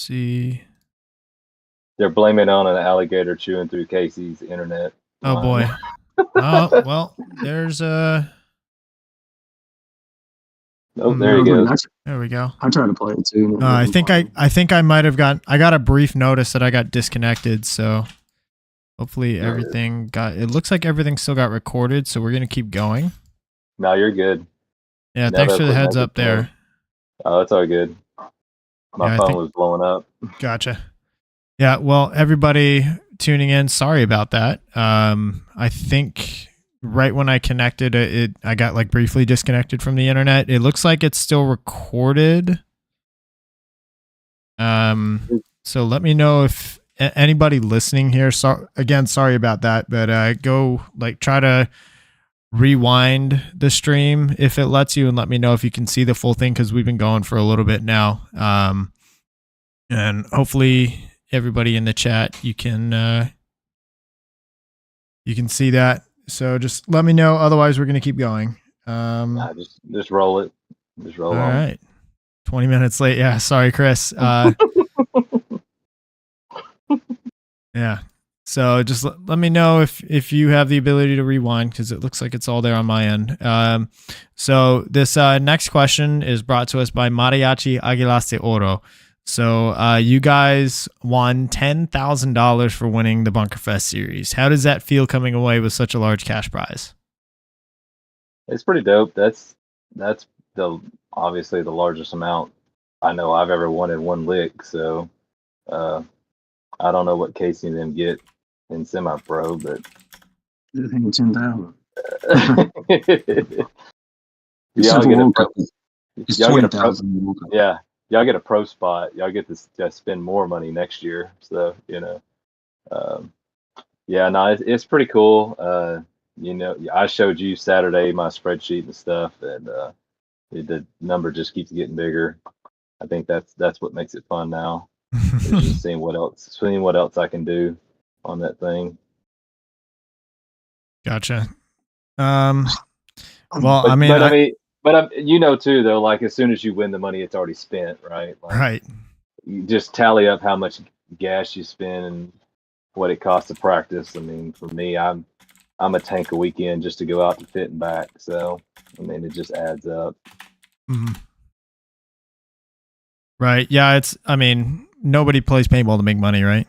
see. They're blaming it on an alligator chewing through Casey's internet Oh line. boy. Oh well, there's a. Oh, there you go. There we go. I tried to play it too. I think I might have I got a brief notice that I got disconnected, so hopefully everything it looks like everything still got recorded, so we're gonna keep going. No, you're good. Yeah, thanks for the heads up there. Oh, it's all good. My phone was blowing up. Gotcha. Yeah, well, everybody tuning in, sorry about that. I think right when I connected I got like briefly disconnected from the internet. It looks like it's still recorded. So let me know if anybody listening here, sorry about that, but go like try to rewind the stream if it lets you, and let me know if you can see the full thing, because we've been going for a little bit now. And hopefully everybody in the chat, you can see that. So just let me know. Otherwise, we're going to keep going. Just roll it. Just roll on. All right. 20 minutes late. Yeah. Sorry, Chris. Yeah. So just let me know if you have the ability to rewind, because it looks like it's all there on my end. So this next question is brought to us by Mariachi Aguilas de Oro. So you guys won $10,000 for winning the Bunkerfest series. How does that feel coming away with such a large cash prize? It's pretty dope. That's obviously the largest amount I know I've ever won in one lick. So I don't know what Casey and them get in semi-pro, but I think 10,000. Y'all get a pro. Yeah. Y'all get a pro spot. Y'all get to spend more money next year. So, it's pretty cool. I showed you Saturday my spreadsheet and stuff, and the number just keeps getting bigger. I think that's what makes it fun now. Is just seeing what else I can do on that thing. Gotcha. Well, But too, though, like as soon as you win the money, it's already spent, right? Like, right. You just tally up how much gas you spend and what it costs to practice. I mean, for me, I'm a tank a weekend just to go out to fit and back. So, I mean, it just adds up. Mm-hmm. Right. Yeah. Nobody plays paintball to make money, right?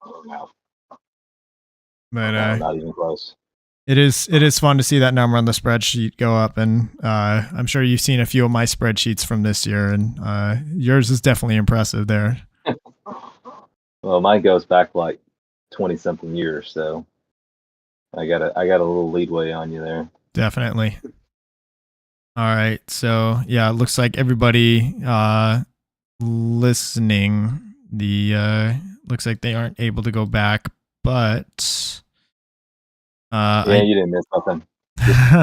Oh, no. But not even close. It is fun to see that number on the spreadsheet go up, and I'm sure you've seen a few of my spreadsheets from this year, and yours is definitely impressive there. Well, mine goes back like 20-something years, so I got a little leadway on you there. Definitely. All right, so yeah, it looks like everybody listening, looks like they aren't able to go back, but. You didn't miss nothing.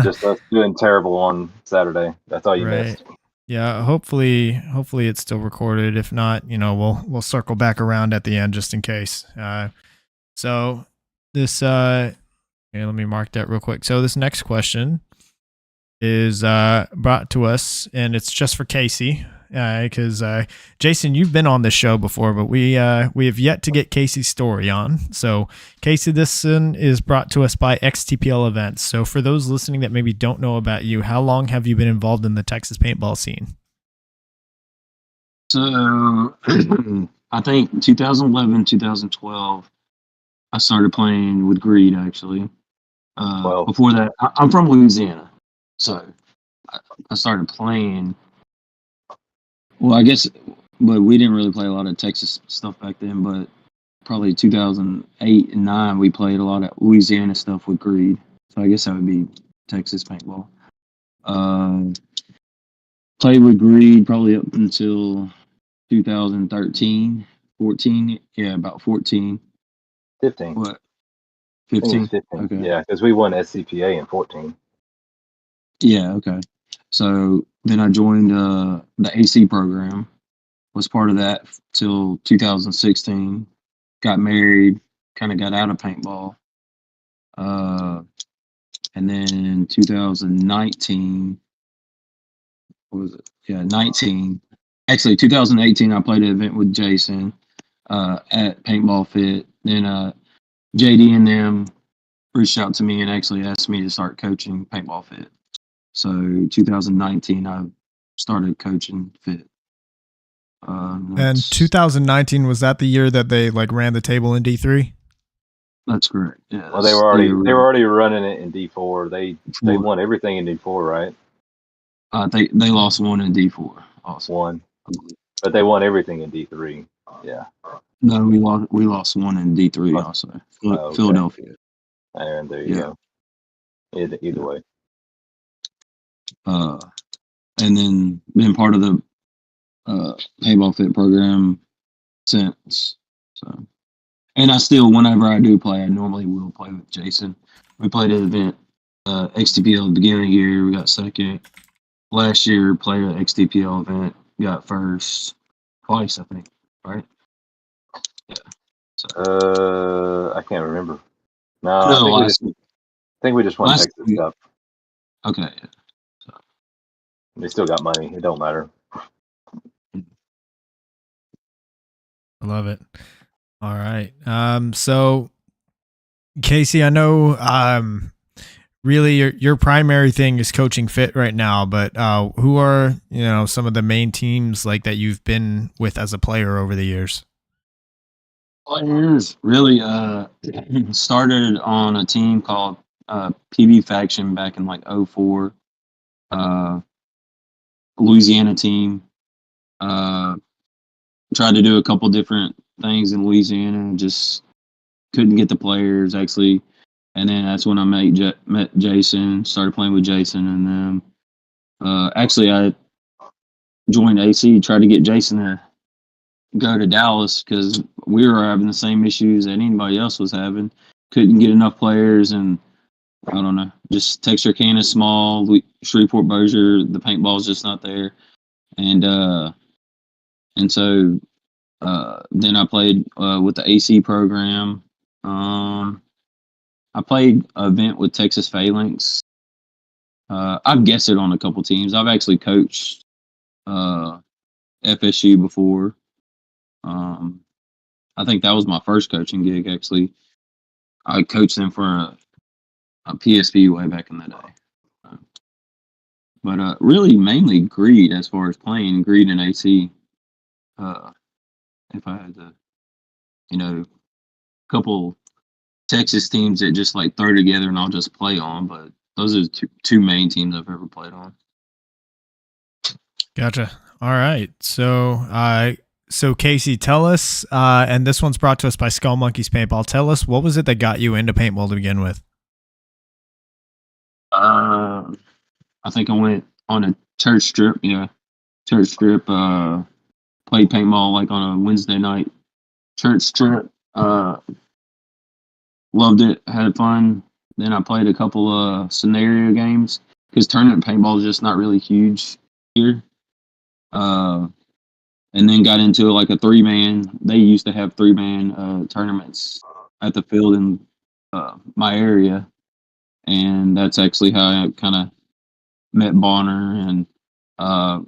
Just us doing terrible on Saturday. That's all you missed. Yeah, hopefully it's still recorded. If not, we'll circle back around at the end just in case. So this let me mark that real quick. So this next question is brought to us, and it's just for Casey. Because Jason, you've been on this show before, but we have yet to get Casey's story on. So Casey, this one is brought to us by XTPL Events. So for those listening that maybe don't know about you, how long have you been involved in the Texas paintball scene? So I think 2011, 2012, I started playing with Greed, actually. Before that, I'm from Louisiana. So I started playing. Well, I guess, but we didn't really play a lot of Texas stuff back then. But probably 2008 and 9, we played a lot of Louisiana stuff with Greed. So I guess that would be Texas paintball. Played with Greed probably up until 2013, 14. Yeah, about 14. 15. What? 15? 15. Okay. Yeah, because we won SCPA in 14. Yeah, okay. So then I joined the AC program, was part of that till 2016, got married, kind of got out of paintball. And then in 2019, what was it? Yeah, 19, actually 2018, I played an event with Jason at Paintball Fit. Then JD and them reached out to me and actually asked me to start coaching Paintball Fit. So 2019, I started coaching Fit. And 2019, was that the year that they like ran the table in D3? That's correct. Yeah. Well, they were already running it in D4. They won everything in D4, right? They lost one in D4. Also. One, but they won everything in D3. Yeah. No, we lost one in D3 also. Okay. Philadelphia. And there you go. Either way. And then been part of the Paintball Fit program since. So, and I still, whenever I do play, I normally will play with Jason. We played an event, XTPL at the beginning of the year. We got second. Last year, played an XTPL event, got first twice, I think. Right? Yeah. So. I can't remember. No, I think we just won Texas Cup. Okay. Yeah. So. They still got money. It don't matter. I love it. All right. So Casey, I know really your primary thing is coaching Fit right now, but who are, some of the main teams like that you've been with as a player over the years? Players really started on a team called PB Faction back in like 04. Louisiana team. Tried to do a couple different things in Louisiana and just couldn't get the players actually. And then that's when I met Jason, started playing with Jason and them. Actually, I joined AC, tried to get Jason to go to Dallas because we were having the same issues that anybody else was having. Couldn't get enough players, and I don't know, just Texarkana small, Shreveport Bossier, the paintball's just not there. And so then I played with the AC program. I played an event with Texas Phalanx. I've guessed it on a couple teams. I've actually coached FSU before. I think that was my first coaching gig, actually. I coached them for a PSP way back in the day. But really, mainly Greed as far as playing Greed and AC. If I had to, a couple Texas teams that just like throw together and I'll just play on, but those are the two main teams I've ever played on. Gotcha. All right. So Casey, tell us, and this one's brought to us by Skull Monkeys Paintball. Tell us, what was it that got you into paintball to begin with? I think I went on a church trip. Yeah, church trip. Played paintball like on a Wednesday night church trip. Loved it. Had fun. Then I played a couple scenario games because tournament paintball is just not really huge here. And then got into like a 3-man. They used to have 3-man tournaments at the field in my area. And that's actually how I kind of met Bonner and a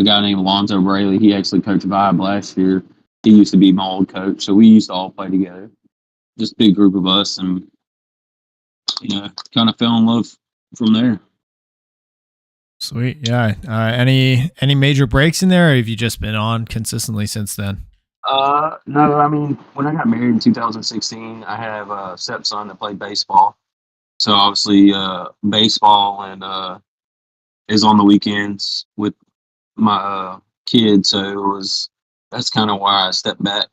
guy named Alonzo Braley. He actually coached Vibe last year. He used to be my old coach. So we used to all play together. Just a big group of us and, kind of fell in love from there. Sweet. Yeah. Any major breaks in there, or have you just been on consistently since then? No, I mean, when I got married in 2016, I have a stepson that played baseball. So obviously, baseball and is on the weekends with my kid. So that's kind of why I stepped back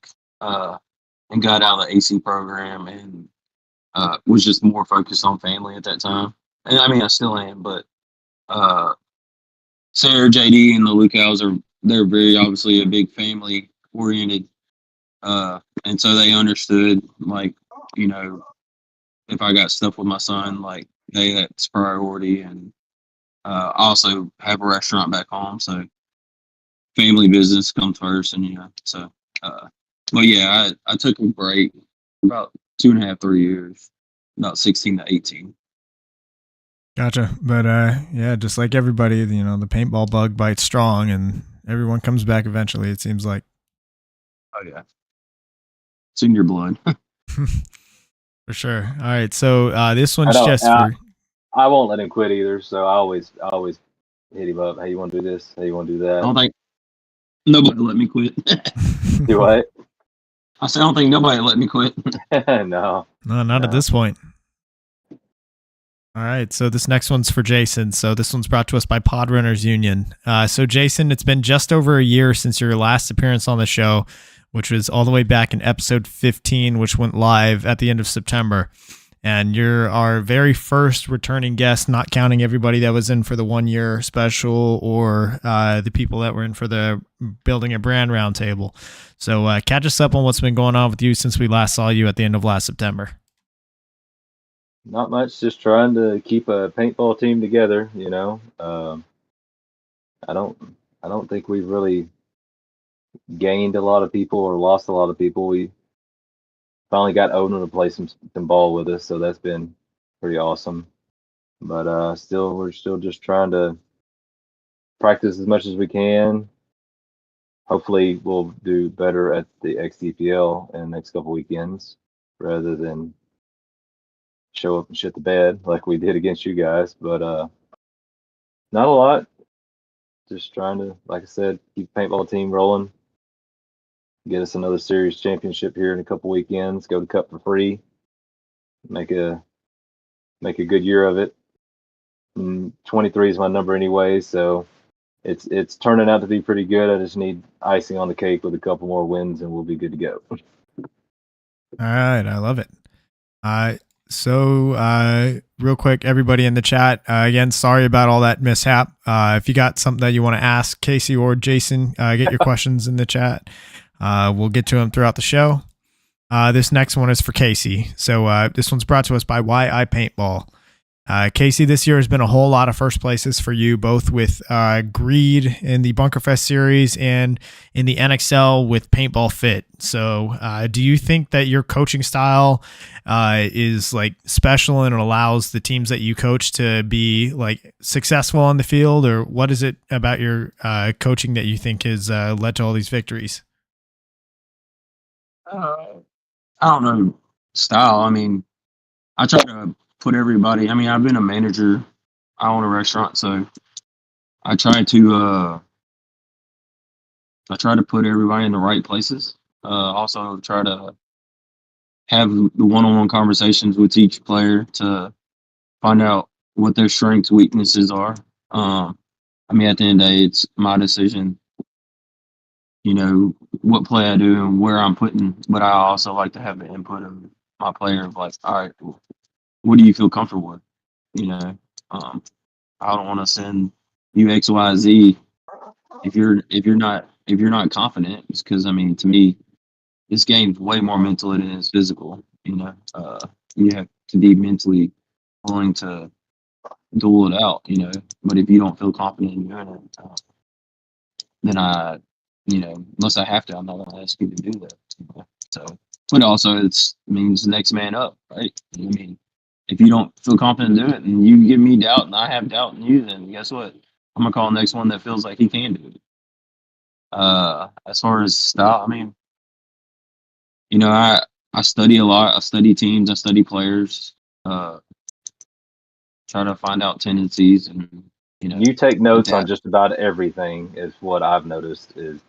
and got out of the AC program and was just more focused on family at that time. And I mean, I still am, but Sarah, JD, and the Lucals they're very obviously a big family oriented, and so they understood like if I got stuff with my son, like hey, that's priority, and I also have a restaurant back home, so family business comes first, and so. But yeah, I took a break about 2.5, 3 years, about 16 to 18. Gotcha. But yeah, just like everybody, the paintball bug bites strong, and Everyone comes back eventually, it seems like. Oh yeah, it's in your blood. For sure. All right, so this I one's don't. just for. I won't let him quit either. So I always hit him up. Hey, you want to do this? Hey, you want to do that? I don't think nobody let me quit. Do what? I said I don't think nobody let me quit. No, not at this point. All right, so this next one's for Jason. So this one's brought to us by Podrunners Union. So Jason, it's been just over a year since your last appearance on the show, which was all the way back in episode 15, which went live at the end of September. And you're our very first returning guest, not counting everybody that was in for the 1 year special or the people that were in for the Building a Brand Roundtable. So catch us up on what's been going on with you since we last saw you at the end of last September. Not much. Just trying to keep a paintball team together. I don't think we've really gained a lot of people or lost a lot of people. We finally got Odin to play some ball with us, so that's been pretty awesome. But we're still just trying to practice as much as we can. Hopefully, we'll do better at the XDPL in the next couple weekends rather than show up and shit the bed like we did against you guys. But not a lot. Just trying to, like I said, keep the paintball team rolling. Get us another series championship here in a couple weekends. Go to Cup for free. Make a good year of it. And 23 is my number anyway, so it's turning out to be pretty good. I just need icing on the cake with a couple more wins, and we'll be good to go. All right, I love it. So real quick, everybody in the chat, again, sorry about all that mishap. If you got something that you want to ask Casey or Jason, get your questions in the chat. We'll get to them throughout the show. This next one is for Casey. So this one's brought to us by Why Paintball. Casey, this year has been a whole lot of first places for you, both with Greed in the Bunkerfest series and in the NXL with Paintball Fit. So do you think that your coaching style is like special and it allows the teams that you coach to be like successful on the field, or what is it about your coaching that you think has led to all these victories? I don't know style. I mean, I try to put everybody. I mean, I've been a manager. I own a restaurant, so I try to put everybody in the right places. Also, try to have the one-on-one conversations with each player to find out what their strengths, weaknesses are. I mean, at the end of the day, it's my decision. What play I do and where I'm putting, but I also like to have the input of my player of like, all right, what do you feel comfortable with? I don't want to send you X, Y, Z if you're not confident. It's because, I mean, to me, this game's way more mental than it is physical. You have to be mentally willing to duel it out. But if you don't feel confident in doing it, then unless I have to, I'm not going to ask you to do that. So, but also it means next man up, right? I mean, if you don't feel confident in doing it and you give me doubt and I have doubt in you, then guess what? I'm going to call the next one that feels like he can do it. As far as style, I mean, I study a lot. I study teams. I study players. Try to find out tendencies and, you take notes on just about everything is what I've noticed. Is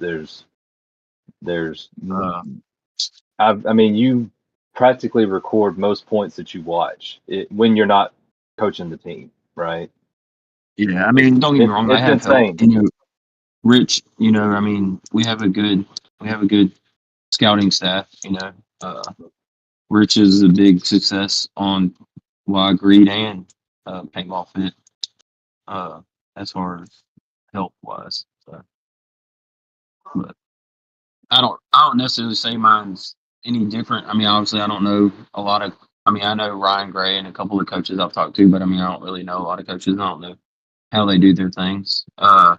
I mean, you practically record most points that you watch when you're not coaching the team, right? Yeah, I mean, don't get me wrong. I have help. Rich, I mean, we have a good scouting staff. Rich is a big success on Greed and Paintball Fit. As far as help wise, but I don't necessarily say mine's any different. I mean, obviously, I don't know a lot of. I mean, I know Ryan Gray and a couple of coaches I've talked to, but I mean, I don't really know a lot of coaches. I don't know how they do their things. I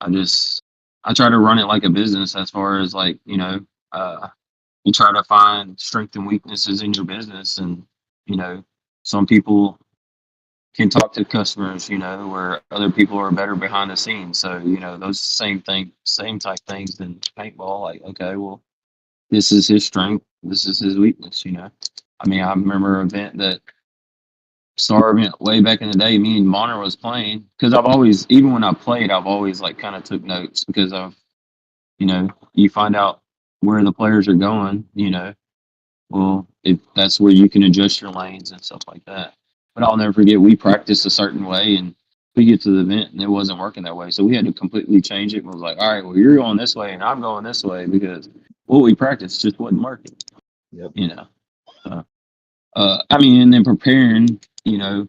try to run it like a business. As far as like you try to find strengths and weaknesses in your business, and some people can talk to customers, where other people are better behind the scenes. So, those same type things than paintball. Like, okay, well, this is his strength, this is his weakness. I mean, I remember an event that Star event way back in the day. Me and Bonner was playing because I've always, even when I played, I've always like kind of took notes because of, you find out where the players are going. Well, if that's where you can adjust your lanes and stuff like that. But I'll never forget, we practiced a certain way and we get to the event and it wasn't working that way. So we had to completely change it. And was like, all right, well, you're going this way and I'm going this way because what we practiced just wasn't working. Yep. I mean, and then preparing, I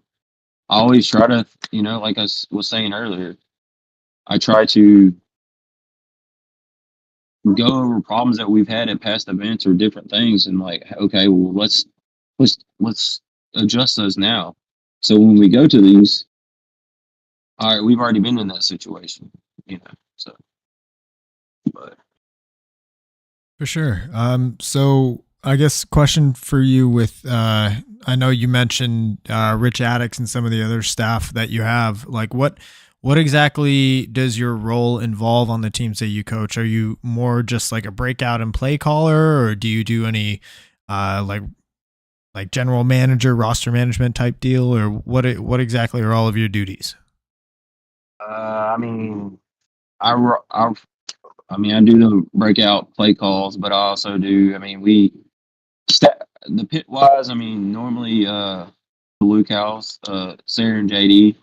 always try to, like I was saying earlier, I try to go over problems that we've had at past events or different things and like, okay, well, let's adjust those now. So when we go to these, all right, we've already been in that situation, so, but. For sure. So I guess question for you with, I know you mentioned Rich Addicts and some of the other staff that you have. Like, what exactly does your role involve on the teams that you coach? Are you more just like a breakout and play caller, or do you do any like general manager, roster management type deal, or what exactly are all of your duties? I mean, I do the breakout play calls, but I also do. I mean, the pit wise. I mean, normally Luke House, Sarah and JD,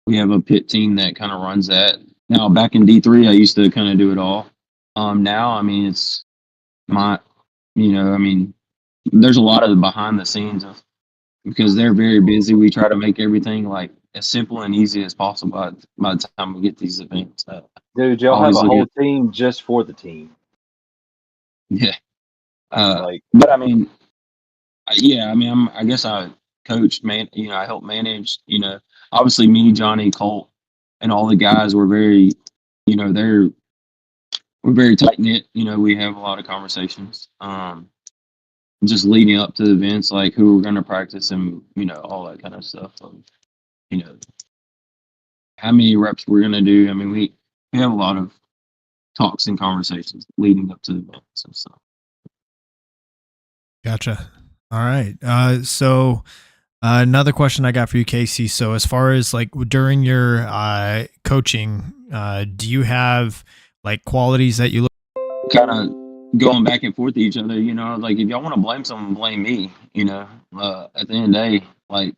we have a pit team that kind of runs that. Now back in D3, I used to kind of do it all. Now, I mean, it's my, I mean, there's a lot of the behind the scenes of because they're very busy. We try to make everything like as simple and easy as possible by the time we get these events. Dude, y'all have a whole team just for the team. Yeah. But I mean, yeah, I mean, I guess I coached, I helped manage, obviously me, Johnny, Colt, and all the guys were very, we're very tight knit. We have a lot of conversations. Just leading up to the events, like who we're going to practice and, all that kind of stuff. How many reps we're going to do. I mean, we have a lot of talks and conversations leading up to the events and stuff. Gotcha. All right. So another question I got for you, Casey. So as far as like during your coaching, do you have like qualities that you look kind of going back and forth to each other, like if y'all want to blame someone, blame me, at the end of the day, like,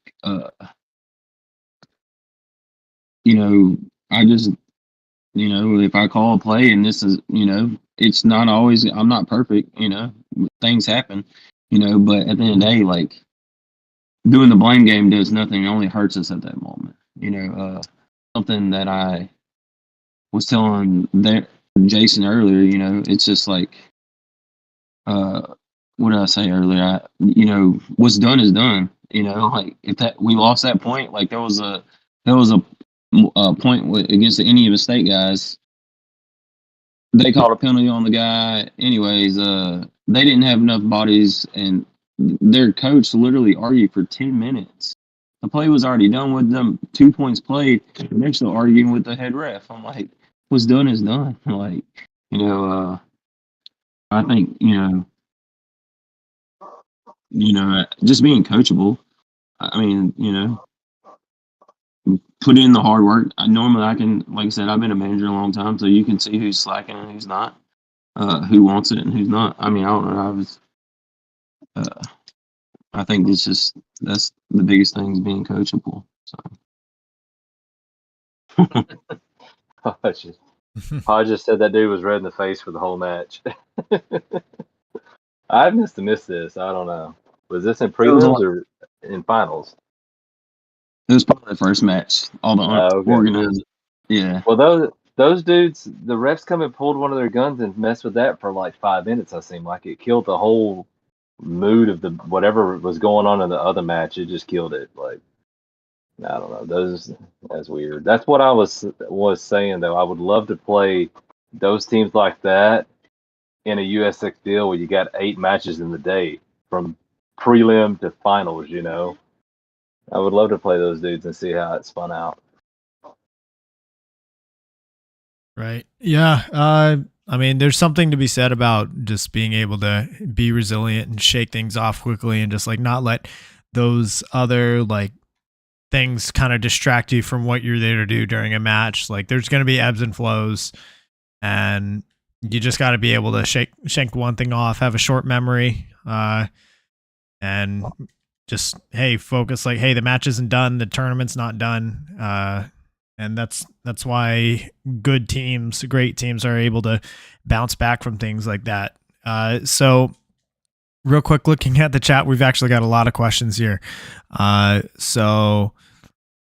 I just, if I call a play and this is, it's not always, I'm not perfect, things happen, but at the end of the day, like doing the blame game does nothing. It only hurts us at that moment. Something that I was telling Jason earlier, it's just like, what did I say earlier? What's done is done. Like if that we lost that point, like there was a point against the Indiana State guys. They called a penalty on the guy. Anyways, they didn't have enough bodies, and their coach literally argued for 10 minutes. The play was already done with them. 2 points played, and they're still arguing with the head ref. I'm like, what's done is done. Like, I think, just being coachable. I mean, put in the hard work. I can, like I said, I've been a manager a long time, so you can see who's slacking and who's not, who wants it and who's not. I mean, I don't know. I think that's the biggest thing is being coachable. So. I just said that dude was red in the face for the whole match. I must have missed this. I don't know. Was this in prelims or in finals? It was probably the first match. All the organized. Yeah. Well, those dudes, the refs come and pulled one of their guns and messed with that for like 5 minutes. I seem like it killed the whole mood of the whatever was going on in the other match. It just killed it. Like, I don't know. That's weird. That's what I was saying though. I would love to play those teams like that in a USX deal where you got 8 matches in the day from prelim to finals. I would love to play those dudes and see how it spun out. Right. Yeah. I mean, there's something to be said about just being able to be resilient and shake things off quickly and just like not let those other like things kind of distract you from what you're there to do during a match. Like there's going to be ebbs and flows, and you just got to be able to shake one thing off, have a short memory, and just, hey, focus. Like, hey, the match isn't done, the tournament's not done. And that's why great teams are able to bounce back from things like that. So real quick, looking at the chat, we've actually got a lot of questions here. So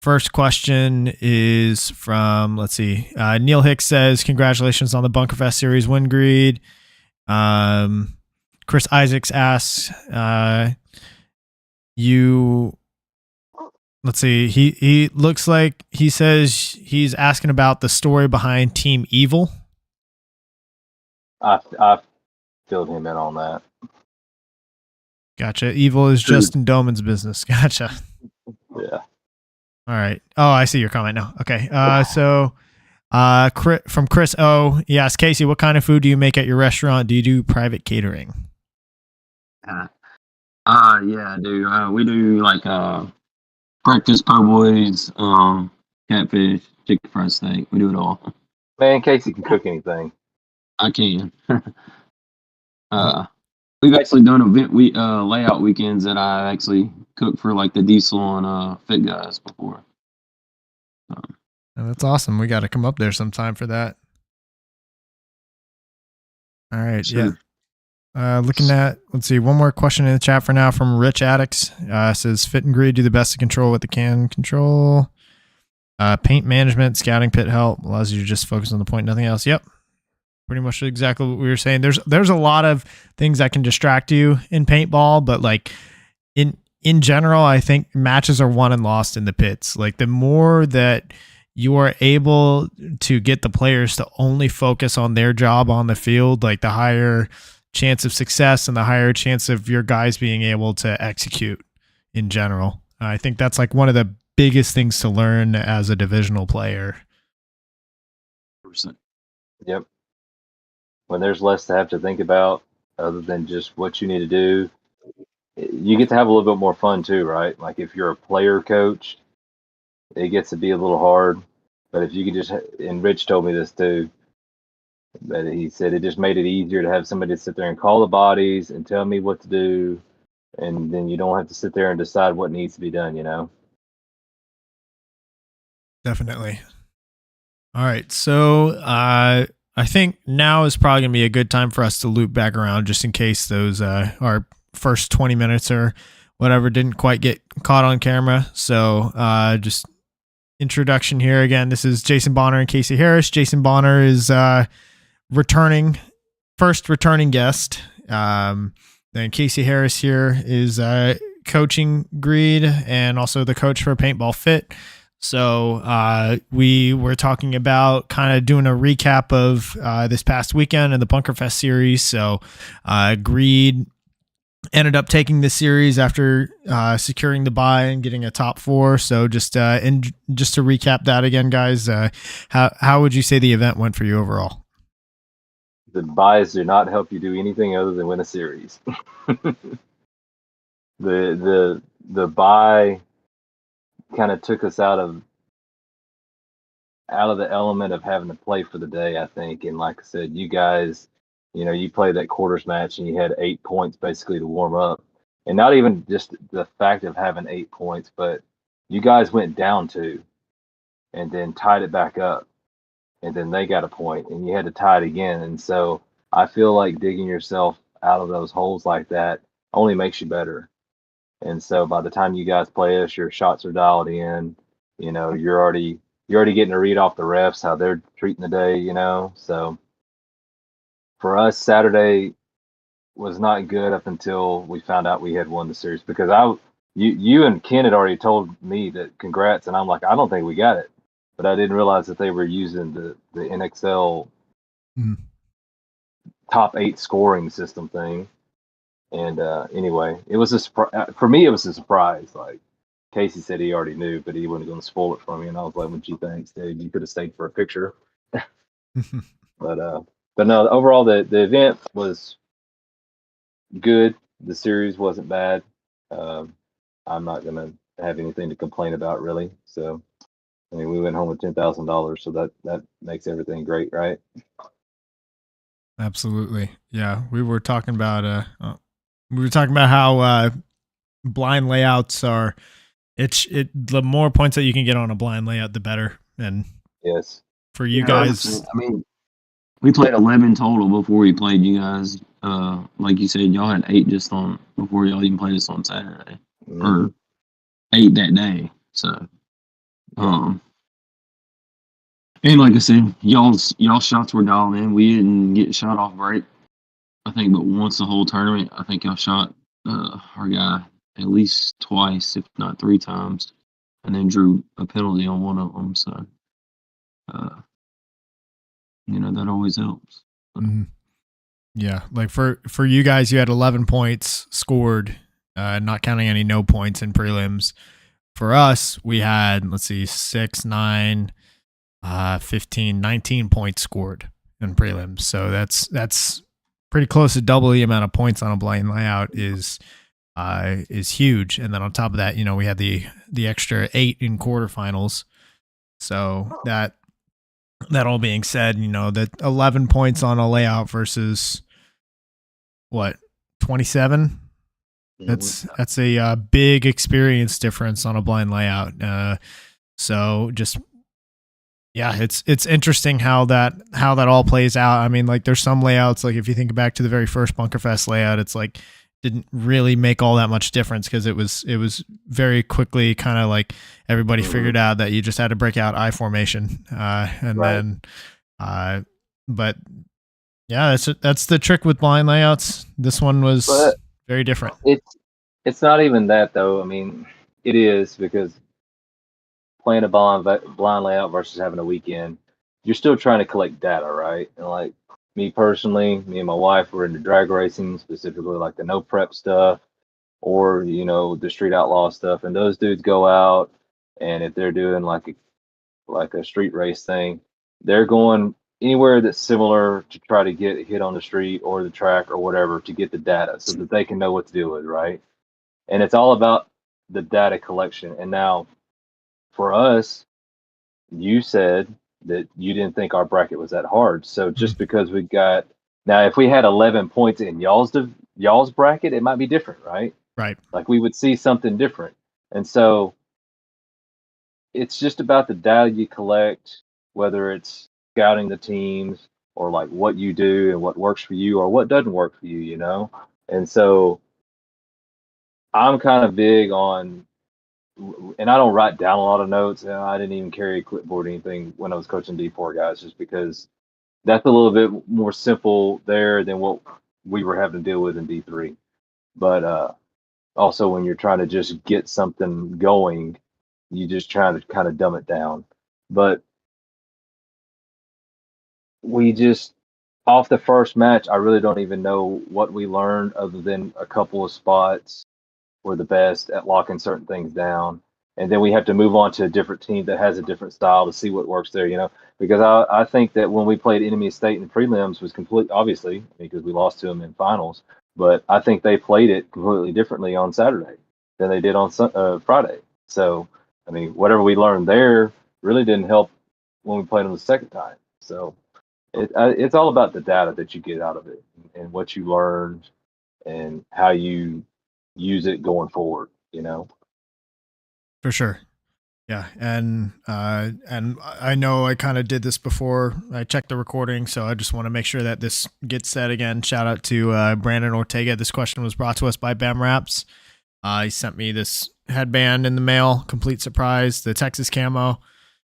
first question is from, let's see, Neil Hicks says, congratulations on the Bunkerfest series win, Greed. Chris Isaacs asks, let's see, he looks like he says he's asking about the story behind Team Evil. I filled him in on that. Gotcha. Evil is Justin Doman's business. Gotcha. Yeah. All right. Oh, I see your comment now. Okay. So from Chris O, he asks, Casey, what kind of food do you make at your restaurant? Do you do private catering? Yeah, I do. We do like breakfast po' boys, catfish, chicken fried steak. We do it all. Man, Casey can cook anything. I can. We've actually done layout weekends that I actually cooked for like the Diesel and Fit guys before. That's awesome. We got to come up there sometime for that. All right. Sure. Yeah. Looking at, let's see, one more question in the chat for now from Rich Addicts. Says, Fit and Greed do the best to control what they can control. Paint management, scouting, pit help allows you to just focus on the point, nothing else. Yep. Pretty much exactly what we were saying. There's a lot of things that can distract you in paintball, but like in general, I think matches are won and lost in the pits. Like the more that you are able to get the players to only focus on their job on the field, like the higher chance of success and the higher chance of your guys being able to execute in general. I think that's like one of the biggest things to learn as a divisional player. Yep. When there's less to have to think about other than just what you need to do, you get to have a little bit more fun too, right? Like if you're a player coach, it gets to be a little hard. But if you could just, and Rich told me this too, that he said it just made it easier to have somebody sit there and call the bodies and tell me what to do. And then you don't have to sit there and decide what needs to be done, you know? Definitely. All right. So I think now is probably going to be a good time for us to loop back around just in case those our first 20 minutes or whatever didn't quite get caught on camera. So just introduction here again. This is Jason Bonner and Casey Harris. Jason Bonner is first returning guest. Then Casey Harris here is coaching Greed and also the coach for Paintball Fit. So we were talking about kind of doing a recap of this past weekend in the Bunkerfest series. So Greed ended up taking the series after securing the bye and getting a top 4. So just to recap that again, guys, how would you say the event went for you overall? The buys do not help you do anything other than win a series. The buy kind of took us out of the element of having to play for the day, I think. And like I said, you guys, you know, you played that quarters match and you had 8 points basically to warm up. And not even just the fact of having 8 points, but you guys went down 2 and then tied it back up. And then they got a point and you had to tie it again. And so I feel like digging yourself out of those holes like that only makes you better. And so by the time you guys play us, your shots are dialed in, you know, you're already getting a read off the refs, how they're treating the day, you know. So for us, Saturday was not good up until we found out we had won the series, because you and Ken had already told me that congrats, and I'm like, I don't think we got it. But I didn't realize that they were using the NXL top 8 scoring system thing. And anyway, it was for me, it was a surprise. Like, Casey said he already knew, but he wasn't going to spoil it for me. And I was like, "What you think, dude? You could have stayed for a picture." But no, overall the event was good. The series wasn't bad. I'm not gonna have anything to complain about really. So I mean, we went home with $10,000, so that makes everything great, right? Absolutely. Yeah, we were talking about how blind layouts are. The more points that you can get on a blind layout, the better. And yes, for you guys, I mean, we played 11 total before we played you guys. Like you said, y'all had 8 just on before y'all even played us on Saturday, or 8 that day. So, and like I said, y'all shots were dialed in. We didn't get shot off break, I think, but once the whole tournament. I think y'all shot our guy at least twice, if not 3 times, and then drew a penalty on one of them. So, that always helps. Mm-hmm. Yeah, like for you guys, you had 11 points scored, not counting any no points in prelims. For us, we had 6, 9, 15, 19 points scored in prelims. So that's pretty close to double the amount of points on a blind layout is huge. And then on top of that, we had the extra 8 in quarterfinals. So that all being said, that 11 points on a layout versus what, 27? That's a big experience difference on a blind layout. So just, yeah, it's interesting how that all plays out. I mean, like there's some layouts, like if you think back to the very first Bunkerfest layout, it's like didn't really make all that much difference because it was very quickly kind of like everybody figured out that you just had to break out I formation, and right. Then, but yeah, that's the trick with blind layouts. This one was very different. It's not even that though. I mean, it is because playing a blind layout versus having a weekend, you're still trying to collect data, right? And like me personally, me and my wife were into drag racing, specifically like the no prep stuff or, the street outlaw stuff. And those dudes go out and if they're doing like a street race thing, they're going anywhere that's similar to try to get a hit on the street or the track or whatever to get the data so that they can know what to do with, right? And it's all about the data collection. And now for us, you said that you didn't think our bracket was that hard. So just because we got now, if we had 11 points in y'all's bracket, it might be different, right? Right. Like we would see something different. And so it's just about the data you collect, whether it's scouting the teams or like what you do and what works for you or what doesn't work for you, And so I'm kind of big on, and I don't write down a lot of notes. I didn't even carry a clipboard or anything when I was coaching D4 guys, just because that's a little bit more simple there than what we were having to deal with in D3. But also when you're trying to just get something going, you just try to kind of dumb it down. But we just, off the first match, I really don't even know what we learned other than a couple of spots were the best at locking certain things down. And then we have to move on to a different team that has a different style to see what works there, because I think that when we played Enemy State in prelims was obviously, because we lost to them in finals, but I think they played it completely differently on Saturday than they did on Friday. So, I mean, whatever we learned there really didn't help when we played them the second time. So it's all about the data that you get out of it and what you learned and how you use it going forward, For sure. Yeah. And I know I kind of did this before I checked the recording, so I just want to make sure that this gets said again. Shout out to Brandon Ortega. This question was brought to us by Bam Raps. He sent me this headband in the mail, complete surprise, the Texas camo,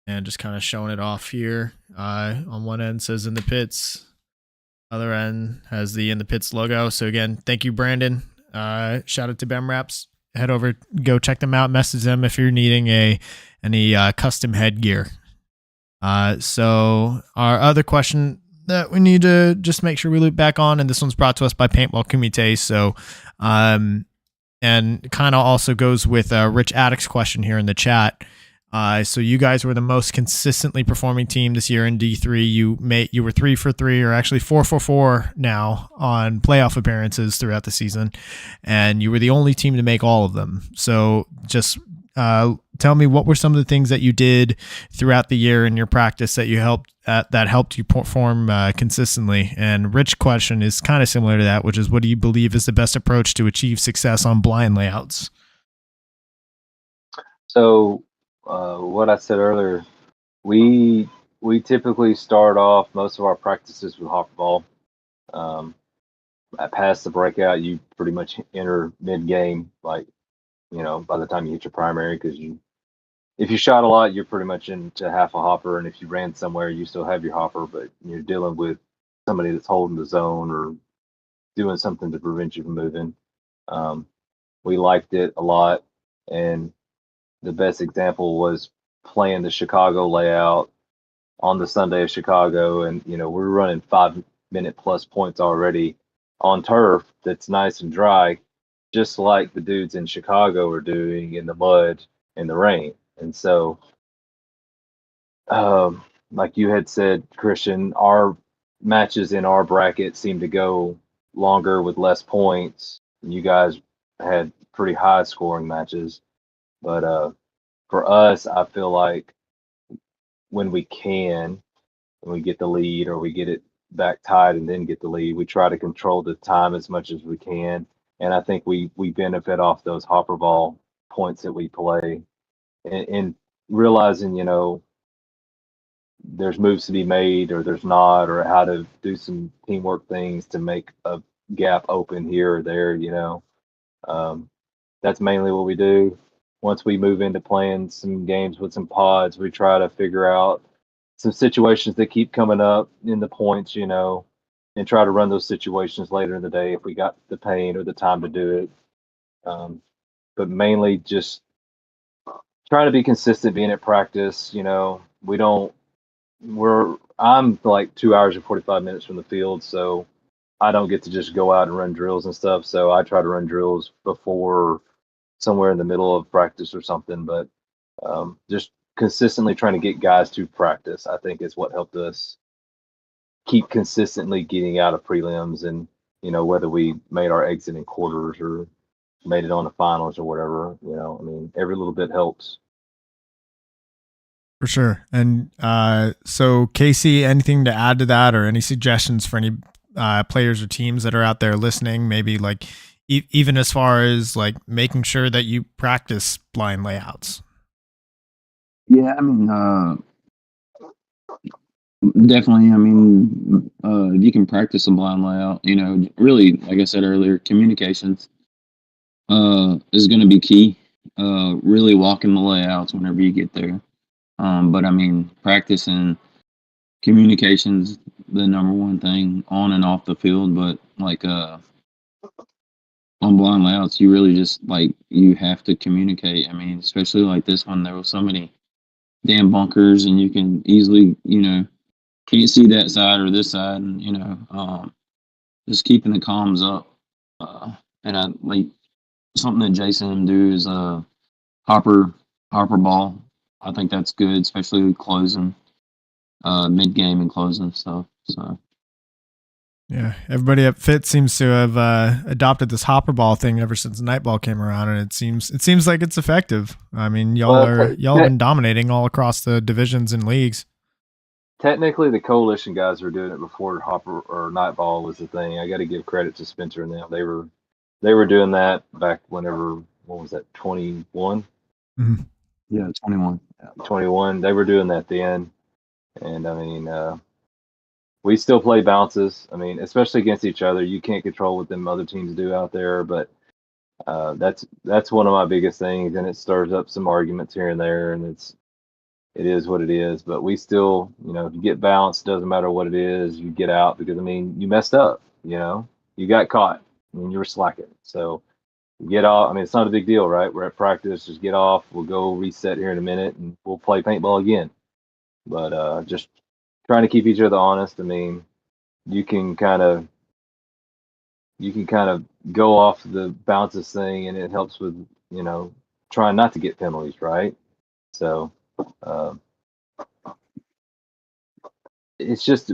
and just kind of showing it off here. On one end says In the Pits, other end has the In the Pits logo. So again, thank you, Brandon. Shout out to Bam Raps. Head over, go check them out, message them if you're needing any custom headgear. So our other question that we need to just make sure we loop back on, and this one's brought to us by Paintball Kumite. So and kind of also goes with Rich Attick's question here in the chat. So you guys were the most consistently performing team this year in D3. You were 3 for 3, or actually 4 for 4 now on playoff appearances throughout the season, and you were the only team to make all of them. So just tell me, what were some of the things that you did throughout the year in your practice that helped you perform consistently? And Rich question is kind of similar to that, which is, what do you believe is the best approach to achieve success on blind layouts? So what I said earlier, we typically start off most of our practices with hopper ball. Past the breakout, you pretty much enter mid game, like, by the time you hit your primary, because if you shot a lot, you're pretty much into half a hopper, and if you ran somewhere, you still have your hopper, but you're dealing with somebody that's holding the zone or doing something to prevent you from moving. We liked it a lot, and the best example was playing the Chicago layout on the Sunday of Chicago, and we're running 5-minute plus points already on turf that's nice and dry, just like the dudes in Chicago are doing in the mud and the rain. And so, like you had said, Christian, our matches in our bracket seem to go longer with less points. You guys had pretty high scoring matches, but for us, I feel like when we get the lead, or we get it back tied and then get the lead, we try to control the time as much as we can. And I think we benefit off those hopper ball points that we play, and realizing, there's moves to be made, or there's not, or how to do some teamwork things to make a gap open here or there. That's mainly what we do. Once we move into playing some games with some pods, we try to figure out some situations that keep coming up in the points, and try to run those situations later in the day if we got the paint or the time to do it. But mainly just trying to be consistent, being at practice. I'm like 2 hours and 45 minutes from the field, so I don't get to just go out and run drills and stuff. So I try to run drills before, somewhere in the middle of practice or something. But just consistently trying to get guys to practice, I think, is what helped us keep consistently getting out of prelims, and whether we made our exit in quarters or made it on the finals or whatever. Every little bit helps. For sure. And so, Casey, anything to add to that, or any suggestions for any players or teams that are out there listening? Maybe like even as far as like making sure that you practice blind layouts. Yeah, definitely. If you can practice a blind layout, really, like I said earlier, communications is going to be key. Really walking the layouts whenever you get there. But practice and communications, the number one thing on and off the field. But like on blind layouts, you really just you have to communicate. Especially like this one, there was so many damn bunkers, and you can easily, can't see that side or this side, and just keeping the comms up. And I like something that Jason do is hopper ball. I think that's good, especially with closing, mid game and closing stuff. So yeah, everybody at Fit seems to have adopted this hopper ball thing ever since Nightball came around, and it seems like it's effective. Y'all have been dominating all across the divisions and leagues. Technically, the coalition guys were doing it before hopper or Nightball was the thing. I got to give credit to Spencer and them. They were doing that back whenever. What was that? 21. Mm-hmm. Yeah, 21. 21. They were doing that then, and we still play bounces. Especially against each other. You can't control what them other teams do out there, but that's one of my biggest things, and it stirs up some arguments here and there, and it is what it is. But we still, if you get bounced, doesn't matter what it is, you get out, because you messed up. You got caught. You were slacking. So get off. It's not a big deal, right? We're at practice. Just get off. We'll go reset here in a minute, and we'll play paintball again. But just trying to keep each other honest. You can kind of go off the bounces thing, and it helps with, trying not to get penalties, right? So it's just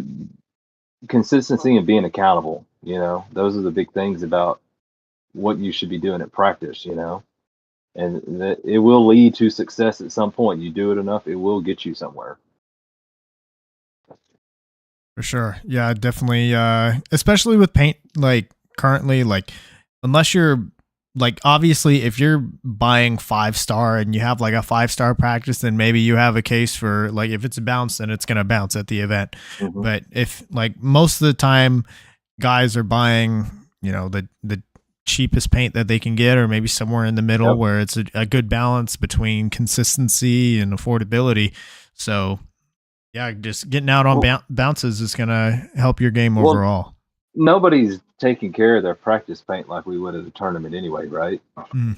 consistency and being accountable. Those are the big things about what you should be doing at practice. And that it will lead to success at some point. You do it enough, it will get you somewhere. For sure. Yeah, definitely. Especially with paint, like currently, like unless you're like, obviously if you're buying 5-star and you have like a 5-star practice, then maybe you have a case for like, if it's a bounce, then it's going to bounce at the event. Mm-hmm. But if like most of the time guys are buying, the cheapest paint that they can get, or maybe somewhere in the middle, Yep. where it's a good balance between consistency and affordability. So yeah, just getting out on bounces is going to help your game overall. Nobody's taking care of their practice paint like we would at a tournament anyway, right? Mm.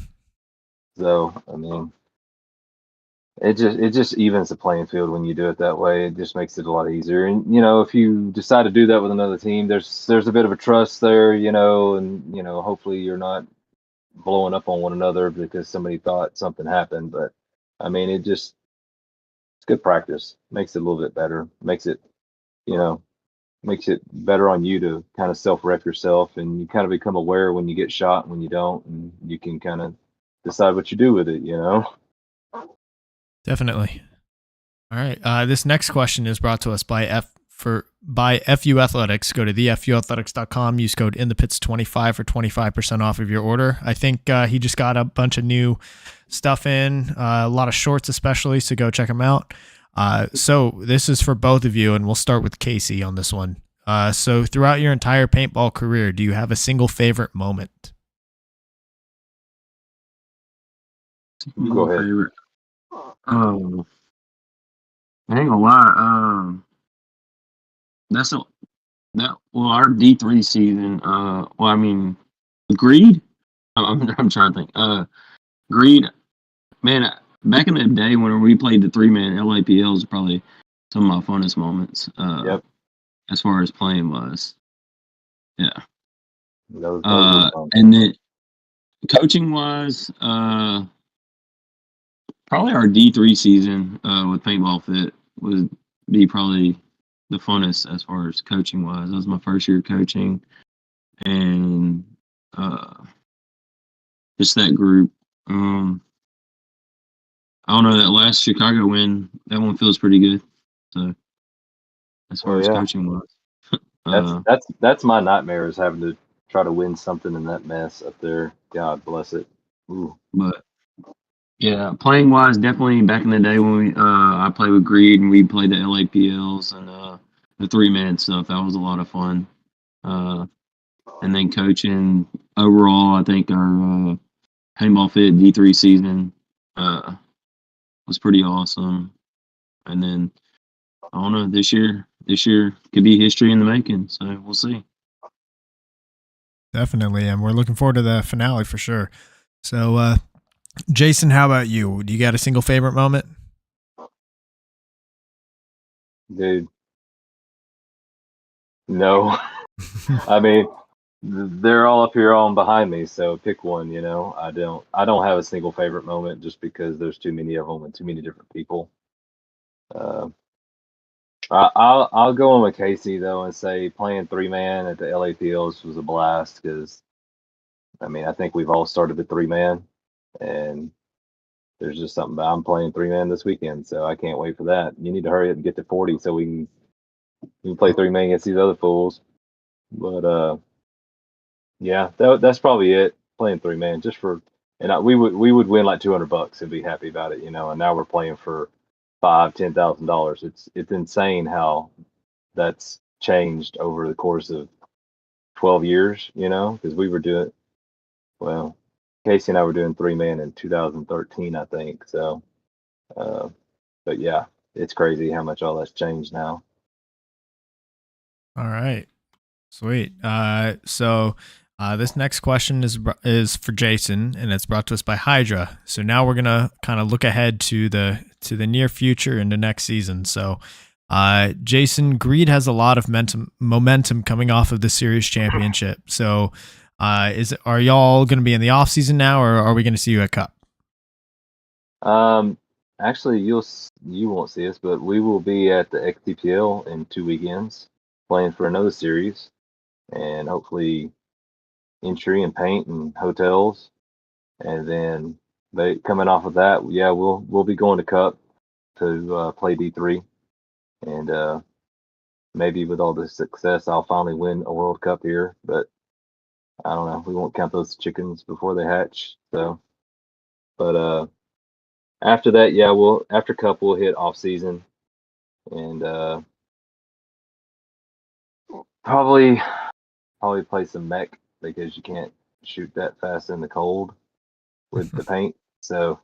So, I mean, it just evens the playing field when you do it that way. It just makes it a lot easier. And, if you decide to do that with another team, there's a bit of a trust there, and, hopefully you're not blowing up on one another because somebody thought something happened. But, I mean, it's good practice. Makes it a little bit better. Makes it better on you to kind of self-ref yourself, and you kind of become aware when you get shot and when you don't, and you can kind of decide what you do with it, Definitely. All right. This next question is brought to us by FU Athletics. Go to thefuathletics.com. Use code inthepits25 for 25% off of your order. I think he just got a bunch of new stuff in, a lot of shorts especially, so go check them out. So this is for both of you, and we'll start with Casey on this one. So throughout your entire paintball career, do you have a single favorite moment? Go ahead. Favorite. I ain't gonna lie. Our D3 season. I mean, Greed. I'm trying to think. Greed. Man, back in the day when we played the 3-man LAPL was probably some of my funnest moments. Yep. As far as playing was. Yeah. Those and then coaching wise, probably our D3 season with Paintball Fit would be probably the funnest as far as coaching wise. That was my first year coaching, and just that group. I don't know, that last Chicago win, that one feels pretty good. So as far as coaching was, that's my nightmare, is having to try to win something in that mess up there. God bless it. Ooh. But yeah, playing wise, definitely back in the day when I played with Greed and we played the LAPLs and the 3-man stuff, that was a lot of fun. And then coaching overall, I think our Paintball Fit D3 season was pretty awesome. And then I don't know, this year could be history in the making, so we'll see. Definitely, and we're looking forward to the finale for sure. So Jason, how about you? Do you got a single favorite moment? Dude, no. I mean, they're all up here on behind me, so pick one. I don't have a single favorite moment, just because there's too many of them and too many different people. I'll go on with Casey though and say playing 3-man at the LAPLs was a blast, because I mean, I think we've all started the 3-man, and there's just something about, I'm playing 3-man this weekend, so I can't wait for that. You need to hurry up and get to 40 so we can play 3-man against these other fools. But yeah, that's probably it. Playing 3-man just for, and we would win like $200 and be happy about it, and now we're playing for $5,000-$10,000. It's insane how that's changed over the course of 12 years, because we were doing, well, Casey and I were doing 3-man in 2013, I think. So, but yeah, it's crazy how much all that's changed now. All right, sweet. So this next question is for Jason, and it's brought to us by Hydra. So now we're gonna kind of look ahead to the near future into next season. So, Jason, Greed has a lot of momentum coming off of the series championship. So, Are y'all going to be in the off season now, or are we going to see you at Cup? Actually, you won't see us, but we will be at the XTPL in 2 weekends, playing for another series, and hopefully entry and paint and hotels, and then coming off of that, yeah, we'll be going to Cup to play D3, and maybe with all the success, I'll finally win a World Cup here, but I don't know. We won't count those chickens before they hatch. So, but after that, yeah, after Cup we'll hit off season, and probably play some mech because you can't shoot that fast in the cold with the paint. So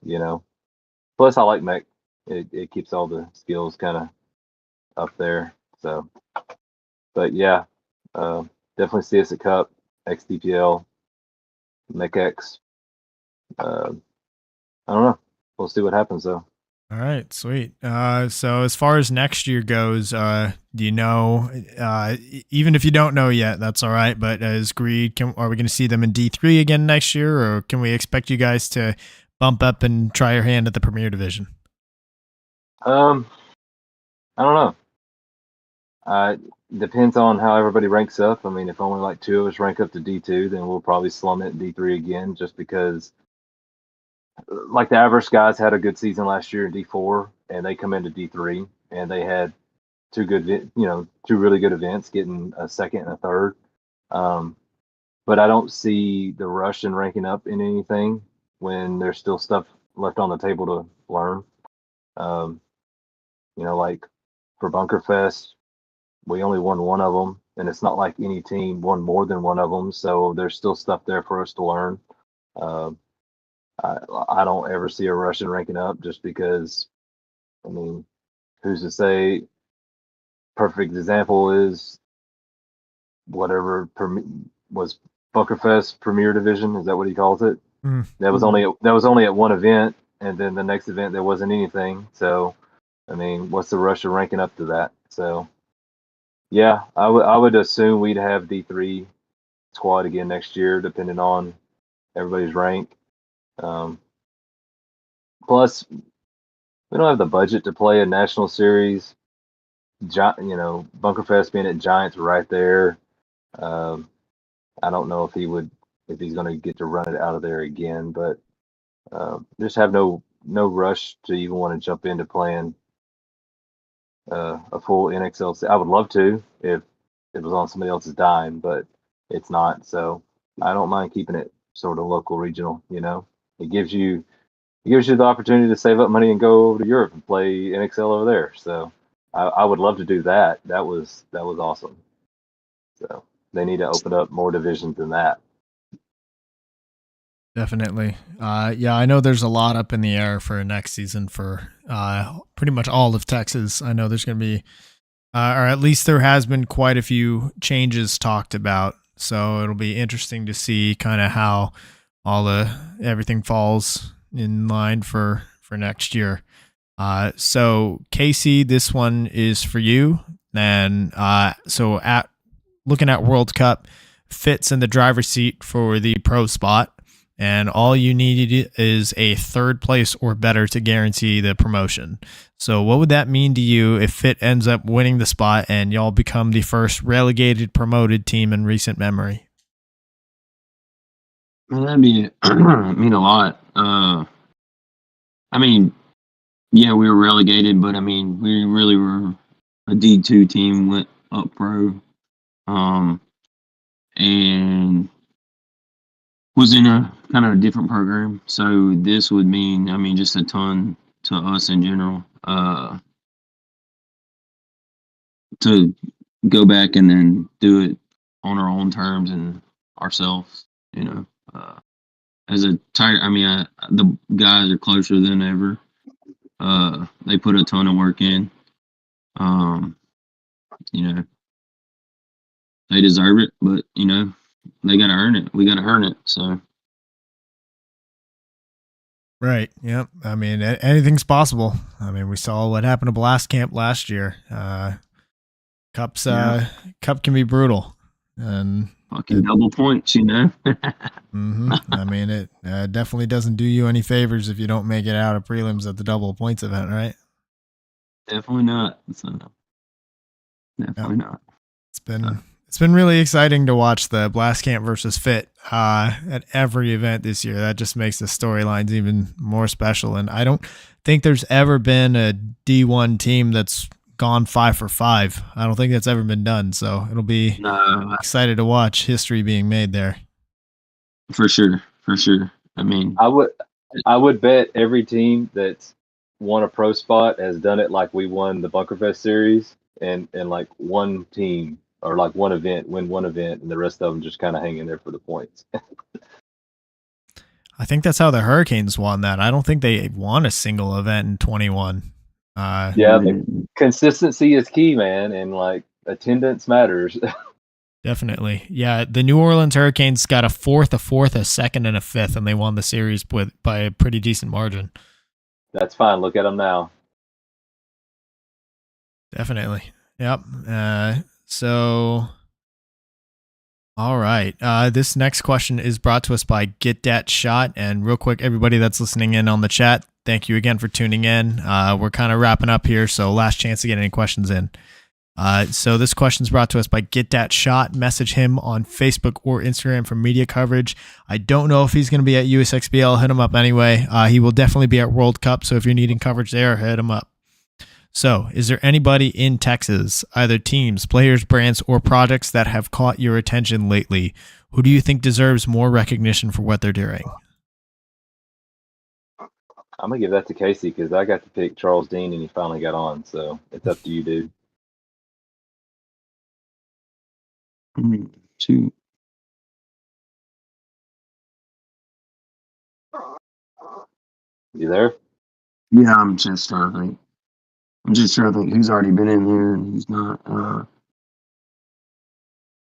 plus I like mech. It keeps all the skills kind of up there. So, but yeah, definitely see us at Cup, XDPL, Mech X. I don't know. We'll see what happens though. All right, sweet. So as far as next year goes, do you know, even if you don't know yet, that's all right, but as Greed, are we going to see them in D3 again next year, or can we expect you guys to bump up and try your hand at the Premier Division? I don't know. Depends on how everybody ranks up. I mean, if only like 2 of us rank up to D2, then we'll probably slum it in D3 again, just because like the average guys had a good season last year in D4, and they come into D3 and they had 2 really good events, getting a second and a third. But I don't see the rush in ranking up in anything when there's still stuff left on the table to learn. Like for Bunkerfest, we only won 1 of them, and it's not like any team won more than 1 of them. So there's still stuff there for us to learn. I don't ever see a rush in ranking up, just because, I mean, who's to say? Perfect example is whatever was Bunkerfest Premier Division. Is that what he calls it? That was only at 1 event, and then the next event there wasn't anything. So, I mean, what's the rush of ranking up to that? So, yeah, I would assume we'd have D3 squad again next year, depending on everybody's rank. Plus, we don't have the budget to play a national series. Bunkerfest being at Giants right there. I don't know if he's going to get to run it out of there again, but just have no rush to even want to jump into playing a full NXL. I would love to if it was on somebody else's dime, but it's not. So I don't mind keeping it sort of local, regional. It gives you the opportunity to save up money and go over to Europe and play NXL over there. So I would love to do that. That was awesome. So they need to open up more divisions than that. Definitely. Yeah, I know there's a lot up in the air for next season for pretty much all of Texas. I know there's going to be, or at least there has been quite a few changes talked about. So it'll be interesting to see kind of how everything falls in line for next year. So Casey, this one is for you. And so looking at World Cup, Fitz in the driver's seat for the pro spot, and all you needed is a 3rd place or better to guarantee the promotion. So what would that mean to you if Fit ends up winning the spot and y'all become the first relegated promoted team in recent memory? Well, that'd mean a lot. I mean, yeah, we were relegated, but I mean, we really were a D2 team, went up pro, and was in a kind of a different program. So this would mean, I mean, just a ton to us in general, to go back and then do it on our own terms and ourselves, as a tight, I mean, the guys are closer than ever. They put a ton of work in. They deserve it, but they got to earn it. We got to earn it. So. Right. Yep. I mean, anything's possible. I mean, we saw what happened to Blast Camp last year. Cup can be brutal, and Fucking double points, you know. I mean, it definitely doesn't do you any favors if you don't make it out of prelims at the double points event, right? Definitely not. Definitely not. It's been really exciting to watch the Blast Camp versus Fit at every event this year. That just makes the storylines even more special. And I don't think there's ever been a D1 team that's gone 5 for 5. I don't think that's ever been done. So it'll be excited to watch history being made there. For sure. I mean, I would bet every team that's won a pro spot has done it like we won the Bunkerfest series, and like one team or like one event, win one event, and the rest of them just kind of hang in there for the points. I think that's how the Hurricanes won that. I don't think they won a single event in 21. Consistency is key, man, and like attendance matters. Definitely. Yeah, the New Orleans Hurricanes got a fourth, a second, and a fifth, and they won the series by a pretty decent margin. That's fine. Look at them now. Definitely. Yep. So, all right. This next question is brought to us by Get Dat Shot. And real quick, everybody that's listening in on the chat, thank you again for tuning in. We're kind of wrapping up here, so last chance to get any questions in. So this question is brought to us by Get Dat Shot. Message him on Facebook or Instagram for media coverage. I don't know if he's going to be at USXBL. Hit him up anyway. He will definitely be at World Cup, so if you're needing coverage there, hit him up. So, is there anybody in Texas, either teams, players, brands, or projects that have caught your attention lately? Who do you think deserves more recognition for what they're doing? I'm going to give that to Casey because I got to pick Charles Dean and he finally got on. So, it's up to you, dude. Two. You there? Yeah, I'm just trying to think who's already been in there and who's not. I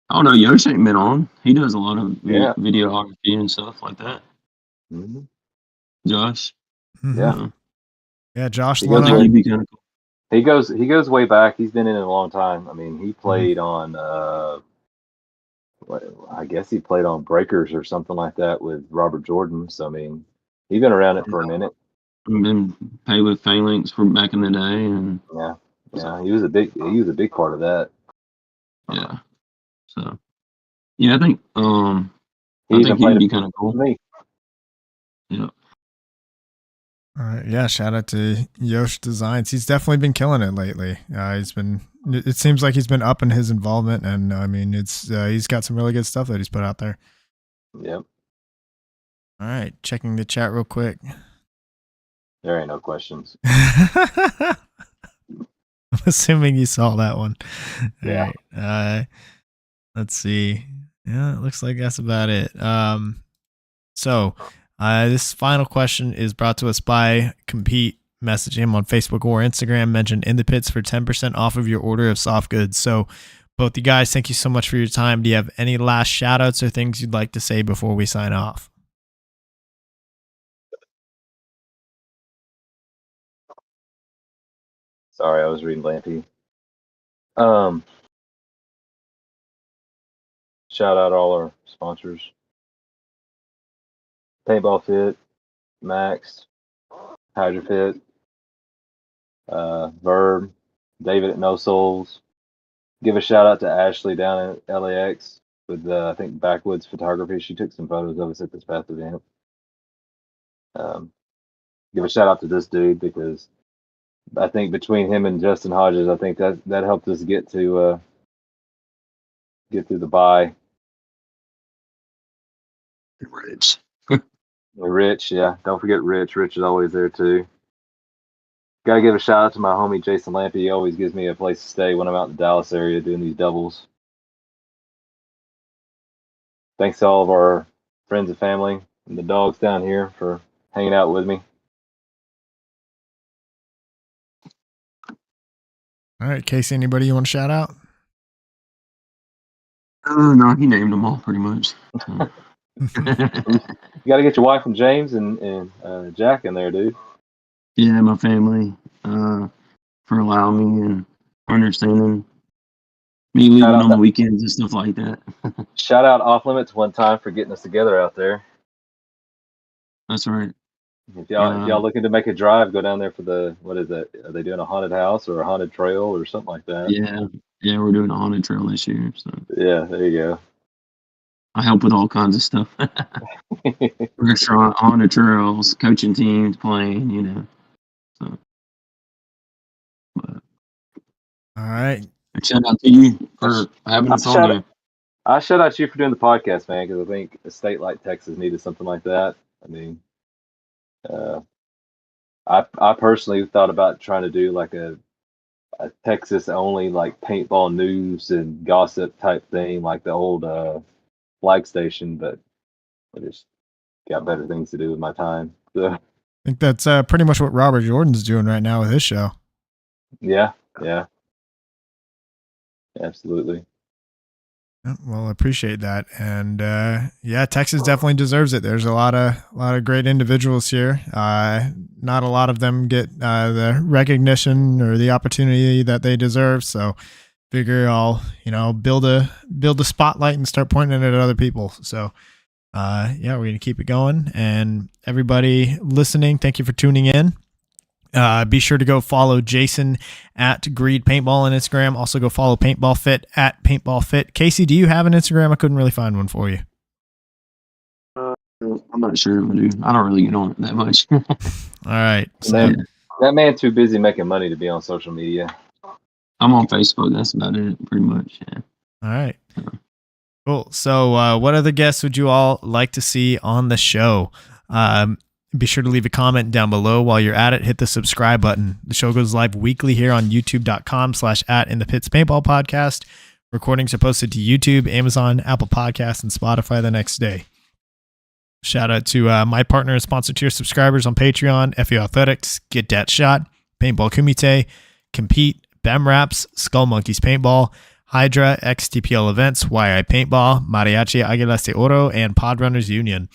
don't know. Yosh ain't been on. He does a lot of videography and stuff like that. Mm-hmm. Josh. Yeah. Yeah, Josh. He goes way back. He's been in it a long time. I mean, he played on. I guess he played on Breakers or something like that with Robert Jordan. So I mean, he's been around it for a minute. Been paid with Phalanx from back in the day, and he was a big part of that. Yeah. So yeah, I think he'd be kind of cool. Yeah. All right. Yeah. Shout out to Yosh Designs. He's definitely been killing it lately. It seems like he's been upping his involvement, and I mean, he's got some really good stuff that he's put out there. Yep. All right. Checking the chat real quick. There ain't no questions. I'm assuming you saw that one. Yeah. All right. Let's see. Yeah, it looks like that's about it. So this final question is brought to us by Compete. Message him on Facebook or Instagram. Mention In the Pits for 10% off of your order of soft goods. So both you guys, thank you so much for your time. Do you have any last shout outs or things you'd like to say before we sign off? Sorry, I was reading Lampy. Shout out all our sponsors. Paintball Fit, Max, HydroFit, Verb, David at No Souls. Give a shout out to Ashley down at LAX with I think Backwoods Photography. She took some photos of us at this past event. Give a shout out to this dude because I think between him and Justin Hodges, I think that helped us get through the bye. Rich, yeah. Don't forget Rich. Rich is always there too. Got to give a shout out to my homie Jason Lampy. He always gives me a place to stay when I'm out in the Dallas area doing these doubles. Thanks to all of our friends and family and the dogs down here for hanging out with me. All right, Casey, anybody you want to shout out? No, he named them all pretty much. You got to get your wife and James and Jack in there, dude. Yeah, my family for allowing me and understanding Me leaving on the weekends and stuff like that. Shout out Off Limits one time for getting us together out there. That's right. If y'all looking to make a drive, go down there for what is that? Are they doing a haunted house or a haunted trail or something like that? Yeah, we're doing a haunted trail this year. So yeah, there you go. I help with all kinds of stuff. Restaurant, haunted trails, coaching teams, playing, So, but. All right. Shout out to you for having us on there. I shout out to you for doing the podcast, man, because I think a state like Texas needed something like that. I mean, I personally thought about trying to do like a Texas only like paintball news and gossip type thing, like the old flag station, but I just got better things to do with my time. So. I think that's pretty much what Robert Jordan's doing right now with his show. Yeah, absolutely. Well, I appreciate that, and Texas definitely deserves it. There's a lot of great individuals here. Not a lot of them get the recognition or the opportunity that they deserve. So, figure I'll build a spotlight and start pointing it at other people. So, we're gonna keep it going, and everybody listening, thank you for tuning in. Be sure to go follow Jason at Greed Paintball on Instagram. Also go follow Paintball Fit at Paintball Fit. Casey, do you have an Instagram? I couldn't really find one for you. I'm not sure if I do. I don't really get on it that much. All right. So that man too busy making money to be on social media. I'm on Facebook. That's about it, pretty much. Yeah. All right. Cool. So what other guests would you all like to see on the show? Be sure to leave a comment down below. While you're at it, hit the subscribe button. The show goes live weekly here on youtube.com/@inthepitspaintballpodcast. Recordings are posted to YouTube, Amazon, Apple Podcasts, and Spotify the next day. Shout out to my partner and sponsor tier subscribers on Patreon, FE Athletics, Get That Shot, Paintball Kumite, Compete, Bem Raps, Skull Monkeys Paintball, Hydra, XTPL Events, YI Paintball, Mariachi Aguilas de Oro, and Podrunners Union.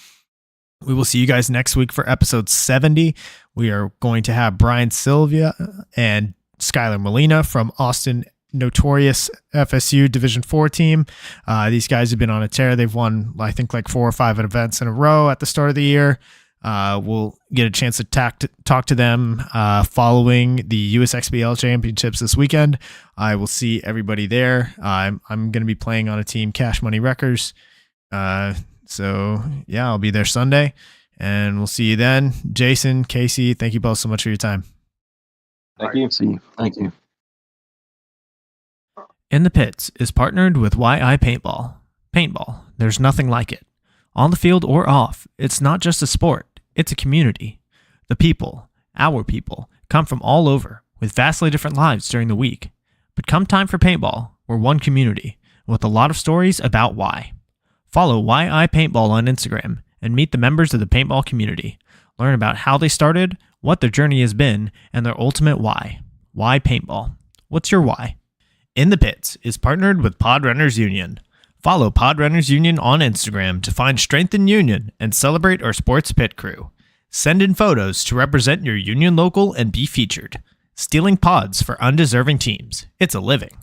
We will see you guys next week for episode 70. We are going to have Brian Sylvia and Skylar Molina from Austin Notorious FSU Division 4 team. These guys have been on a tear. They've won, I think, like 4 or 5 events in a row at the start of the year. We'll get a chance to talk to them following the USXBL championships this weekend. I will see everybody there. I'm going to be playing on a team, Cash Money Wreckers. So, I'll be there Sunday, and we'll see you then. Jason, Casey, thank you both so much for your time. Thank you. See you. Thank you. In the Pits is partnered with YI Paintball. Paintball, there's nothing like it. On the field or off, it's not just a sport, it's a community. The people, our people, come from all over with vastly different lives during the week. But come time for paintball, we're one community with a lot of stories about why. Follow YI Paintball on Instagram and meet the members of the paintball community. Learn about how they started, what their journey has been, and their ultimate why. Why paintball? What's your why? In the Pits is partnered with Podrunners Union. Follow Podrunners Union on Instagram to find strength in union and celebrate our sports pit crew. Send in photos to represent your union local and be featured. Stealing pods for undeserving teams. It's a living.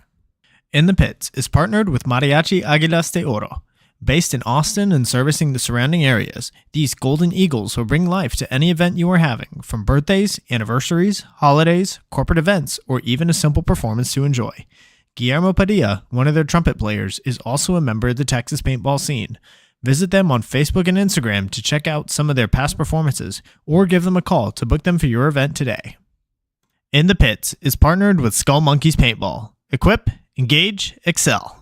In the Pits is partnered with Mariachi Aguilas de Oro. Based in Austin and servicing the surrounding areas, these Golden Eagles will bring life to any event you are having, from birthdays, anniversaries, holidays, corporate events, or even a simple performance to enjoy. Guillermo Padilla, one of their trumpet players, is also a member of the Texas paintball scene. Visit them on Facebook and Instagram to check out some of their past performances, or give them a call to book them for your event today. In the Pits is partnered with Skull Monkeys Paintball. Equip, engage, excel.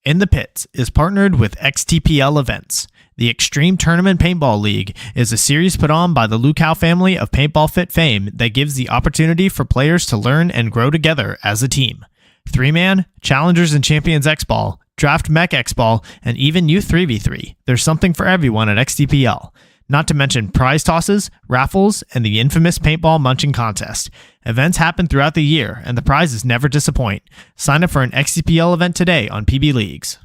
In the Pits is partnered with XTPL Events. The Extreme Tournament Paintball League is a series put on by the Lukow family of Paintball Fit fame that gives the opportunity for players to learn and grow together as a team. 3-man, Challengers and Champions X-Ball, Draft Mech X-Ball, and even Youth 3v3. There's something for everyone at XTPL. Not to mention prize tosses, raffles, and the infamous paintball munching contest. Events happen throughout the year, and the prizes never disappoint. Sign up for an XTPL event today on PB Leagues.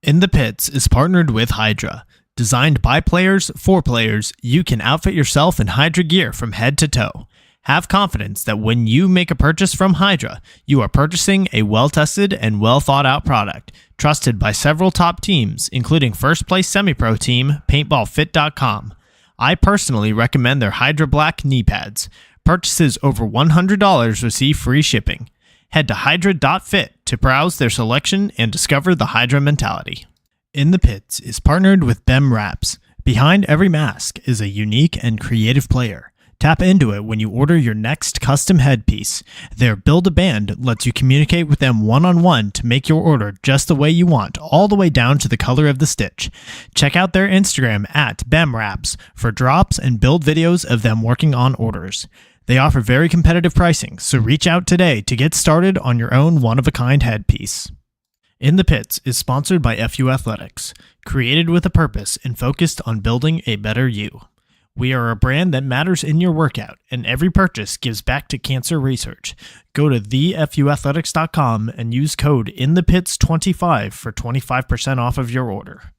In the Pits is partnered with Hydra. Designed by players, for players, you can outfit yourself in Hydra gear from head to toe. Have confidence that when you make a purchase from Hydra, you are purchasing a well-tested and well-thought-out product, trusted by several top teams, including first-place semi-pro team PaintballFit.com. I personally recommend their Hydra Black knee pads. Purchases over $100 receive free shipping. Head to hydra.fit to browse their selection and discover the Hydra mentality. In the Pits is partnered with BEM Wraps. Behind every mask is a unique and creative player. Tap into it when you order your next custom headpiece. Their Build-A-Band lets you communicate with them one-on-one to make your order just the way you want, all the way down to the color of the stitch. Check out their Instagram at BEMWraps for drops and build videos of them working on orders. They offer very competitive pricing, so reach out today to get started on your own one-of-a-kind headpiece. In the Pits is sponsored by FU Athletics, created with a purpose and focused on building a better you. We are a brand that matters in your workout, and every purchase gives back to cancer research. Go to thefuathletics.com and use code INTHEPITS25 for 25% off of your order.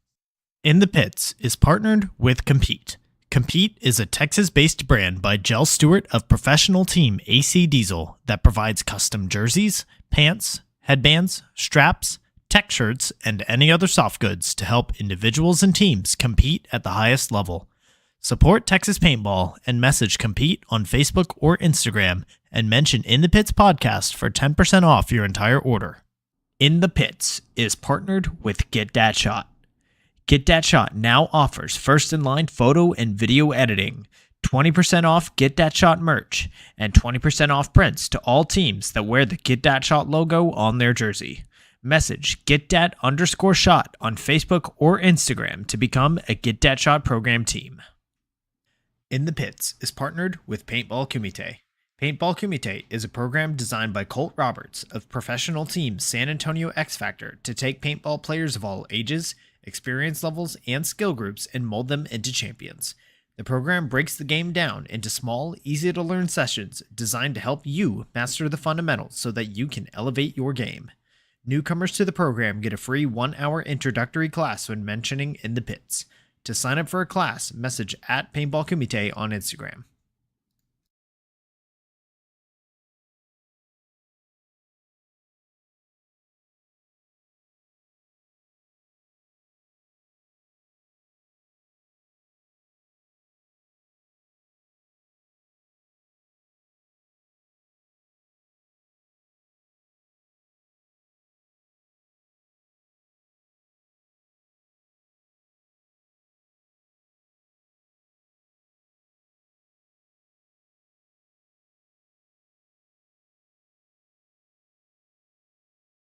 In the Pits is partnered with Compete. Compete is a Texas-based brand by Jell Stewart of professional team AC Diesel that provides custom jerseys, pants, headbands, straps, tech shirts, and any other soft goods to help individuals and teams compete at the highest level. Support Texas Paintball and message Compete on Facebook or Instagram and mention In the Pits Podcast for 10% off your entire order. In the Pits is partnered with Get Dat Shot. Get Dat Shot now offers first-in-line photo and video editing, 20% off Get Dat Shot merch, and 20% off prints to all teams that wear the Get Dat Shot logo on their jersey. Message GetDat_shot on Facebook or Instagram to become a Get Dat Shot program team. In the Pits is partnered with Paintball Kumite. Paintball Kumite is a program designed by Colt Roberts of professional team San Antonio X Factor to take paintball players of all ages, experience levels, and skill groups and mold them into champions. The program breaks the game down into small, easy-to-learn sessions designed to help you master the fundamentals so that you can elevate your game. Newcomers to the program get a free 1-hour introductory class when mentioning In the Pits. To sign up for a class, message at Paintball Kumite on Instagram.